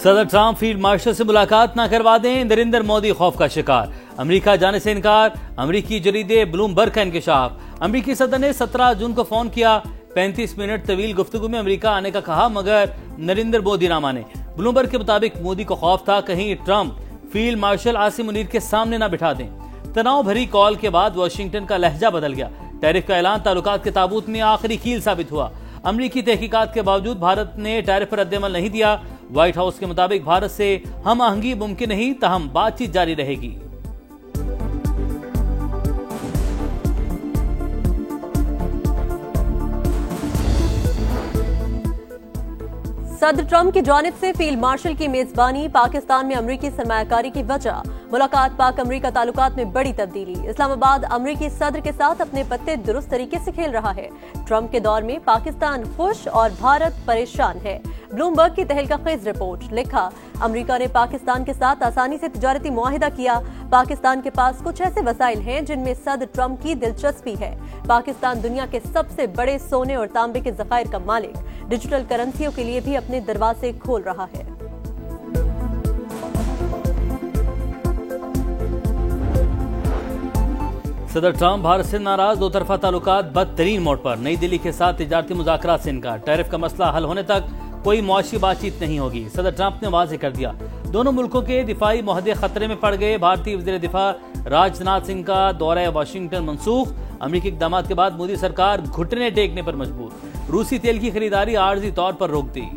सदर Trump field marshal से मुलाकात न करवा दें, नरेंद्र मोदी खौफ का शिकार। अमेरिका जाने से इनकार, अमेरिकी जरीदे ब्लूमबर्ग का इंकशाफ। अमेरिकी सदर ने 17 जून को फोन किया, 35 मिनट तवील गुफ्तगू में अमेरिका आने का कहा, मगर नरेंद्र मोदी ना माने। ब्लूमबर्ग के मुताबिक मोदी को खौफ था कहीं Trump field marshal Asim Munir के सामने न बिठा दें। तनाव भरी कॉल के बाद वाशिंगटन का लहजा बदल गया। टैरिफ का ऐलान ताल्लुकात के ताबूत में आखिरी कील साबित हुआ। अमरीकी तहकीकात के बावजूद भारत ने टैरिफ पर रद्देअमल नहीं दिया। व्हाइट हाउस के मुताबिक भारत से हम आहंगी मुमकिन नहीं, तहम बातचीत जारी रहेगी। सदर ट्रंप की जानिब से फील्ड मार्शल की मेजबानी, पाकिस्तान में अमरीकी सरमायाकारी की वजह। मुलाकात, पाक अमरीका ताल्लुकात में बड़ी तब्दीली। इस्लामाबाद अमरीकी सदर के साथ अपने पत्ते दुरुस्त तरीके से खेल रहा है। ट्रंप के दौर में पाकिस्तान खुश और भारत परेशान है। ब्लूमबर्ग की तहलका-खेज रिपोर्ट। लिखा, अमरीका ने पाकिस्तान के साथ आसानी से तिजारती मुआहिदा किया। पाकिस्तान के पास कुछ ऐसे वसाइल हैं जिनमें सदर ट्रंप की दिलचस्पी है। पाकिस्तान दुनिया के सबसे बड़े सोने और तांबे के जखायर का मालिक, डिजिटल करेंसियों के लिए भी अपने दरवाजे खोल रहा है। सदर ट्रंप भारत से नाराज, दो तरफा ताल्लुकात बदतरीन मोड़ पर। नई दिल्ली के साथ तिजारती मुज़ाकरात से इनकार। टैरिफ का मसला हल होने तक कोई मुआशी बातचीत नहीं होगी। सदर ट्रंप ने वाज़ेह कर दिया, दोनों मुल्कों के दिफाई मुआहदे खतरे में पड़ गए। भारतीय वज़ीर दिफा राजनाथ सिंह का दौरा वाशिंगटन मनसूख। अमरीकी इक़दामात के बाद मोदी सरकार घुटने टेकने पर मजबूर। रूसी तेल की खरीदारी आर्जी तौर पर रोक दी।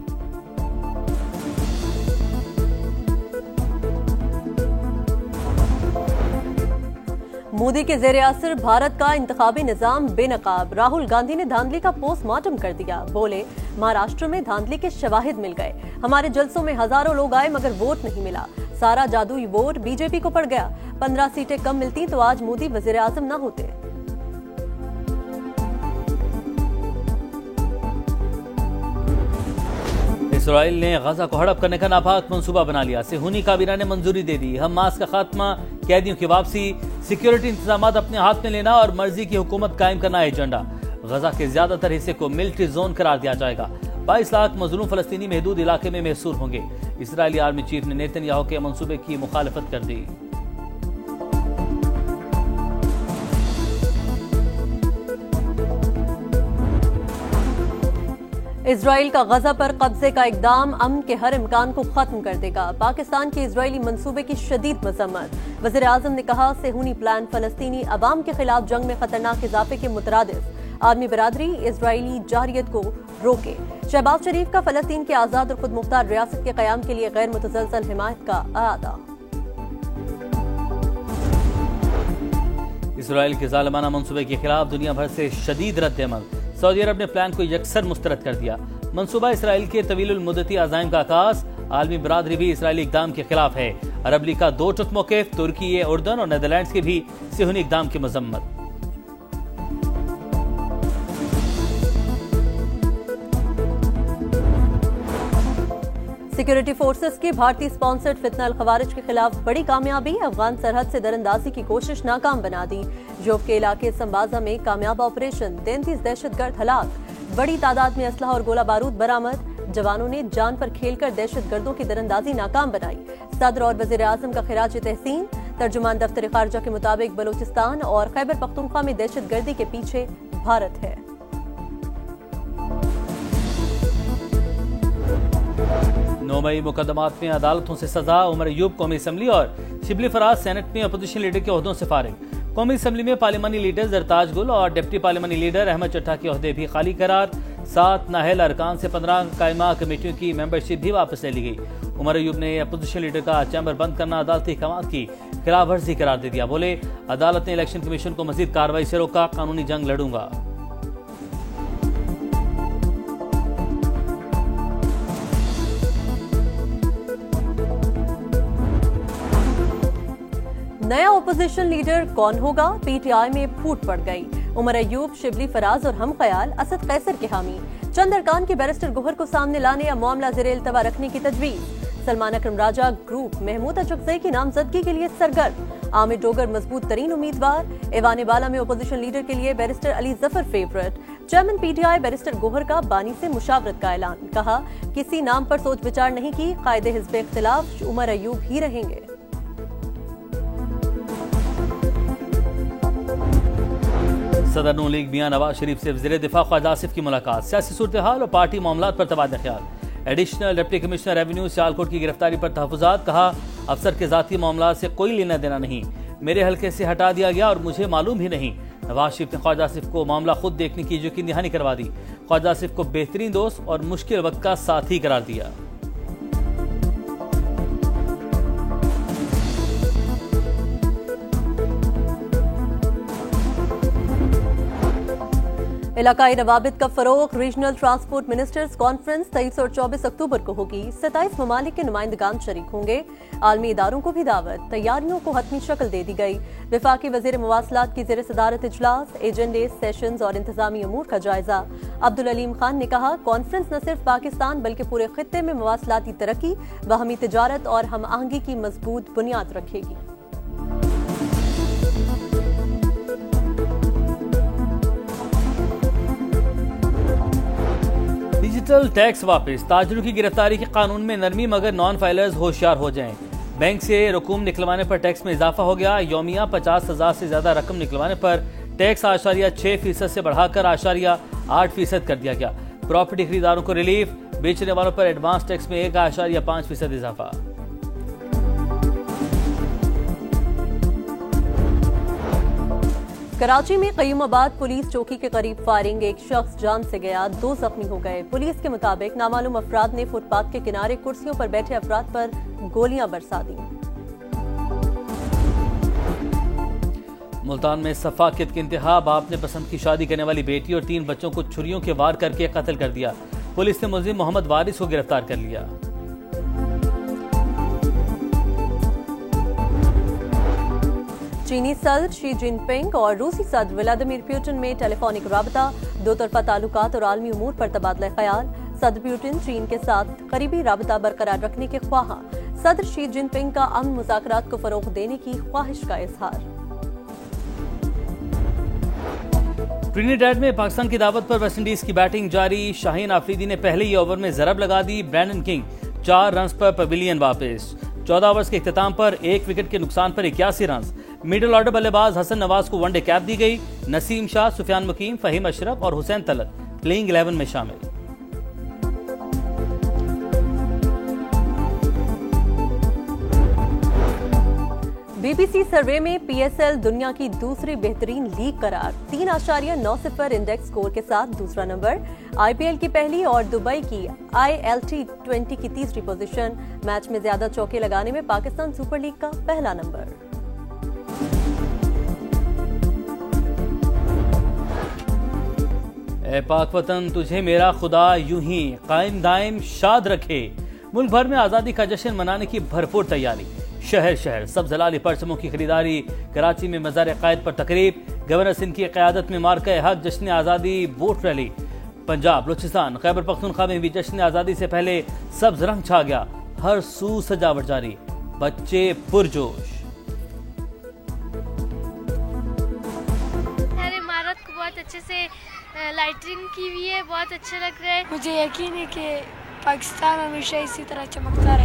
मोदी के जेर असर भारत का इंतखाबी निजाम बेनकाब। राहुल गांधी ने धांधली का पोस्टमार्टम कर दिया। बोले, महाराष्ट्र में धांधली के शवाहिद मिल गए। हमारे जलसों में हजारों लोग आए मगर वोट नहीं मिला। सारा जादुई वोट बीजेपी को पड़ गया। 15 सीटें कम मिलती तो आज मोदी वजीर आजम न होते। इसराइल ने गजा को हड़प करने का नापाक मंसूबा बना लिया। सेहूनी काबीना ने मंजूरी दे दी। हमास का खात्मा, कैदियों की वापसी, सिक्योरिटी इंतजाम अपने हाथ में लेना और मर्जी की हुकूमत कायम करना एजेंडा। गजा के ज्यादातर हिस्से को मिलिट्री जोन करार दिया जाएगा। 22 लाख मजलूम फलस्तीनी महदूद इलाके में महसूर होंगे। इसराइली आर्मी चीफ ने नेतन्याहू के मंसूबे की मुखालफत कर दी। इजराइल का गजा पर कब्जे का इकदाम अमन के हर इम्कान को खत्म कर देगा। पाकिस्तान के इजरायली मंसूबे की शदीद मजम्मत। वज़ीर आज़म ने कहा, सेहूनी प्लान फलस्तीनी अवाम के खिलाफ जंग में खतरनाक इजाफे के मुतरादिफ। आर्मी बरादरी इजरायली जारियत को रोके। शहबाज शरीफ का फलस्तीन की आज़ाद और खुद मुख्तार रियासत के क़याम के लिए गैर मुतसलसल हिमायत का अदा। इसराइल के जालिमाना मंसूबे के खिलाफ दुनिया भर से शदीद रद्द-ए-अमल। सऊदी अरब ने प्लान को यकसर मुस्तरद कर दिया। मंसूबा इसराइल के तवीलुल मुद्दती अज़ाइम का आगाज। आलमी बरादरी भी इसराइली इक़दाम के खिलाफ है। अरब लीग का 2 टुक मौक़िफ़, तुर्की, उर्दन और नीदरलैंड्स के भी सेहूनी इक़दाम की मजम्मत। सिक्योरिटी फोर्सेस की भारतीय स्पॉन्सर्ड फितना अल-खवारिज के खिलाफ बड़ी कामयाबी। अफगान सरहद से दरअंदाजी की कोशिश नाकाम बना दी। जोफ के इलाके संबाजा में कामयाब ऑपरेशन, 33 दहशतगर्द हलाक। बड़ी तादाद में असलहा और गोला बारूद बरामद। जवानों ने जान पर खेलकर दहशतगर्दों की दरअंदाजी नाकाम बनाई। सदर और वजीर आजम का खिराज तहसीन। तर्जुमान दफ्तर खारजा के मुताबिक बलूचिस्तान और खैबर पख्तूनख्वा में दहशतगर्दी के पीछे भारत है। 9 मई मुकदमात में अदालतों से सजा। उमर अयूब कौमी असम्बली और शिबली फराज सेनेट में अपोजिशन लीडर के ओहदों से फारिग। कौमी असम्बली में पार्लिमानी लीडर जरताज गुल और डिप्टी पार्लिमानी लीडर अहमद चट्टा के ओहदे भी खाली करार। 7 नाहल अरकान से 15 कायमा कमेटियों की मेंबरशिप भी वापस ले ली गई। उमर अयूब ने अपोजिशन लीडर का चैम्बर बंद करना अदालती अहकाम की खिलाफ वर्जी करार दे दिया। बोले, अदालत ने इलेक्शन कमीशन को मजीद कार्रवाई से रोका, कानूनी जंग लड़ूंगा। नया ओपोजिशन लीडर कौन होगा? पीटीआई में फूट पड़ गई। उमर अयूब, शिबली फराज और हम ख्याल असद कैसर के हामी। चंद अरकान के बैरिस्टर गोहर को सामने लाने या मामला ज़ेरे इल्तवा रखने की तजवीज। सलमान अकरम राजा ग्रुप महमूद अचकज़ई की नामजदगी के लिए सरगर्म। आमिर डोगर मजबूत तरीन उम्मीदवार। ऐवान बाला में ओपोजिशन लीडर के लिए barrister Ali Zafar favourite. Chairman PTI barrister Gohar का बानी से मुशावरत का ऐलान, कहा किसी नाम पर सोच विचार नहीं की, कायदे हिज़्ब इख्तिलाफ उमर अयूब ही रहेंगे। सदर नून लीग मियां नवाज शरीफ से वज़ीर दिफा ख्वाजा आसिफ की मुलाकात, सियासी सूरत हाल और पार्टी मामलात पर तबादला ख्याल। Additional deputy commissioner revenue Sialkot की गिरफ्तारी पर तहफ़्फ़ुज़ात, कहा अफसर के ज़ाती मामलात से कोई लेना देना नहीं, मेरे हल्के से हटा दिया गया और मुझे मालूम ही नहीं। नवाज शरीफ ने ख्वाजा आसिफ को मामला खुद देखने की यकीन दहानी करवा दी। ख्वाजा आसिफ को बेहतरीन दोस्त और मुश्किल वक्त का साथी करार दिया। इलाकाई रवाबित का फरोग, रीजनल ट्रांसपोर्ट मिनिस्टर्स कॉन्फ्रेंस 23 और 24 अक्टूबर को होगी। 27 ममालिक के नुमाइंदगान शरीक होंगे। आलमी इदारों को भी दावत, तैयारियों को हतमी शक्ल दे दी गई। विफाकी वजीर मवासलात की ज़ेर सदारत इजलास, एजेंडे, सेशंस और इंतजामी अमूर का जायजा। अब्दुल अलीम खान ने कहा कॉन्फ्रेंस न सिर्फ पाकिस्तान बल्कि पूरे खित्ते में मवासलाती तरक्की, बाहमी तिजारत और हम आहंगी की मजबूत बुनियाद रखेगी। डिजिटल टैक्स वापस, ताजरों की गिरफ्तारी के कानून में नरमी, मगर नॉन फाइलर्स होशियार हो जाएं। बैंक से रकूम निकलवाने पर टैक्स में इजाफा हो गया। यौमिया 50,000 से ज्यादा रकम निकलवाने पर टैक्स 6% से बढ़ाकर 8% कर दिया गया। प्रॉपर्टी खरीदारों को रिलीफ, बेचने वालों पर एडवांस टैक्स में 1.5% इजाफा। कराची में कयूमाबाद पुलिस चौकी के करीब फायरिंग, एक शख्स जान से गया, 2 जख्मी हो गए। पुलिस के मुताबिक नामालूम अफराद ने फुटपाथ के किनारे कुर्सियों पर बैठे अफराद पर गोलियां बरसा दी। मुल्तान में सफाकियत की इंतहा, बाप ने पसंद की शादी करने वाली बेटी और 3 बच्चों को छुरियों के वार करके कत्ल कर दिया। पुलिस ने मुलजिम मोहम्मद वारिस को गिरफ्तार कर लिया। चीनी सदर शी जिनपिंग और रूसी सदर व्लादिमीर पुतिन में टेलीफोनिक राबता, 2 तरफा ताल्लुकात और आलमी उमूर पर तबादला ख्याल। सदर पुतिन चीन के साथ करीबी राबता बरकरार रखने के ख्वाहा। सदर शी जिनपिंग का अमन मुज़ाकरात को फरोग देने की ख्वाहिश का इजहार। ट्रिनिडाद में पाकिस्तान की दावत पर वेस्टइंडीज की बैटिंग जारी। शाहीन आफरीदी ने पहले ही ओवर में जरब लगा दी। ब्रैंडन किंग 4 रन पर पवेलियन वापस। 14 ओवर्स के इख्तिताम पर 1 विकेट के नुकसान पर 81 रन। मिडिल ऑर्डर बल्लेबाज हसन नवाज को वनडे कैप दी गई। नसीम शाह, सुफियान मुकीम, फहीम अशरफ और हुसैन तलत प्लेइंग 11 में शामिल। बीबीसी सर्वे में पीएसएल दुनिया की दूसरी बेहतरीन लीग करार, 3.90 इंडेक्स स्कोर के साथ दूसरा नंबर। आईपीएल की पहली और दुबई की ILT20 की तीसरी पोजीशन। मैच में ज्यादा चौके लगाने में पाकिस्तान सुपर लीग का पहला नंबर। ए पाक वतन, तुझे मेरा खुदा यूं ही कायम दायम शाद रखे। मुल्क भर में आज़ादी का जश्न मनाने की भरपूर तैयारी। शहर शहर सब जलाली परचमों की खरीदारी। कराची में मज़ार क़ायद पर तकरीब। गवर्नर सिंध की क़यादत में मार्का हक जश्न आज़ादी वोट रैली। पंजाब, बलूचिस्तान, खैबर पख्तूनख्वा में भी जश्न आज़ादी से पहले सब्ज रंग छा गया। हर सू सजावट जारी, बच्चे पुरजोश। इमारत को बहुत अच्छे से लाइटिंग की हुई है, बहुत अच्छा लग रहा है। मुझे यकीन है कि पाकिस्तान हमेशा इसी तरह चमकता रहे।